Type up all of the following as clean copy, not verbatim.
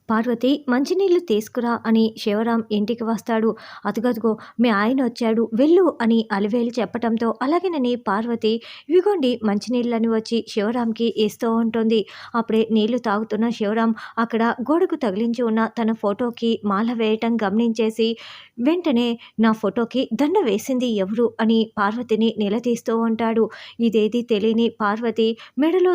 పార్వతి మంచినీళ్ళు తీసుకురా అని శివరాం ఇంటికి వస్తాడు. అదుగదిగో మీ ఆయన వచ్చాడు వెళ్ళు అని అలివేలు చెప్పటంతో అలాగేనని పార్వతి ఇవిగోండి మంచినీళ్ళని వచ్చి శివరాంకి ఇస్తూ ఉంటుంది. అప్పుడే నీళ్లు తాగుతున్న శివరాం అక్కడ గోడకు తగిలించి ఉన్న తన ఫోటోకి మాల వేయటం గమనించేసి వెంటనే నా ఫోటోకి దండ వేసింది ఎవరు అని పార్వతిని నిలదీస్తూ ఉంటాడు. ఇదేది తెలియని పార్వతి మెడలో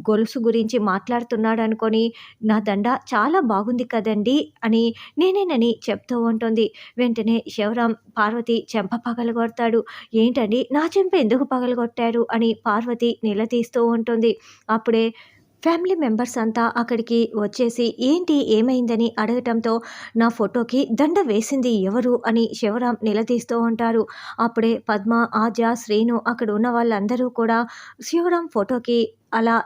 గొలుసు గురించి మాట్లాడుతున్నాడనుకొని, "నా దండ చాలా బాగుంది కదండీ" అని నేనేనని చెప్తూ ఉంటుంది. వెంటనే శివరాం పార్వతి చెంప పగలగొడతాడు. "ఏంటండి నా చెంప ఎందుకు పగలగొట్టారు?" అని పార్వతి నిలదీస్తూ ఉంటుంది. అప్పుడే ఫ్యామిలీ మెంబర్స్ అంతా అక్కడికి వచ్చేసి ఏంటి ఏమైందని అడగటంతో నా ఫోటోకి దండ వేసింది ఎవరు అని శివరాం నిలదీస్తూ ఉంటారు. అప్పుడే పద్మ, ఆద్య, శ్రీను అక్కడ ఉన్న వాళ్ళందరూ కూడా శివరాం ఫోటోకి అలా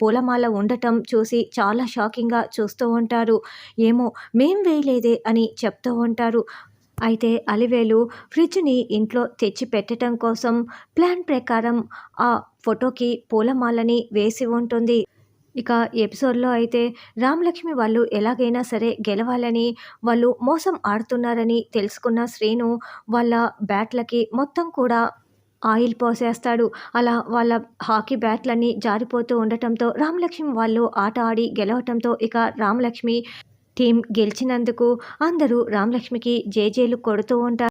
పూలమాల ఉండటం చూసి చాలా షాకింగ్గా చూస్తూ ఉంటారు. ఏమో మేం వేయలేదే అని చెప్తూ ఉంటారు. అయితే అలివేలు ఫ్రిడ్జ్ని ఇంట్లో తెచ్చి పెట్టడం కోసం ప్లాన్ ప్రకారం ఆ ఫోటోకి పూలమాలని వేసి ఉంటుంది. ఇక ఎపిసోడ్లో అయితే రామలక్ష్మి వాళ్ళు ఎలాగైనా సరే గెలవాలని వాళ్ళు మోసం ఆడుతున్నారని తెలుసుకున్న శ్రీను వాళ్ళ బ్యాట్లకి మొత్తం కూడా ఆయిల్ పోసేస్తాడు. అలా వాళ్ళ హాకీ బ్యాట్లన్నీ జారిపోతూ ఉండటంతో రామలక్ష్మి వాళ్ళు ఆట ఆడి గెలవటంతో ఇక రామలక్ష్మి టీం గెలిచినందుకు అందరూ రామలక్ష్మికి జేజేలు కొడుతూ ఉంటారు.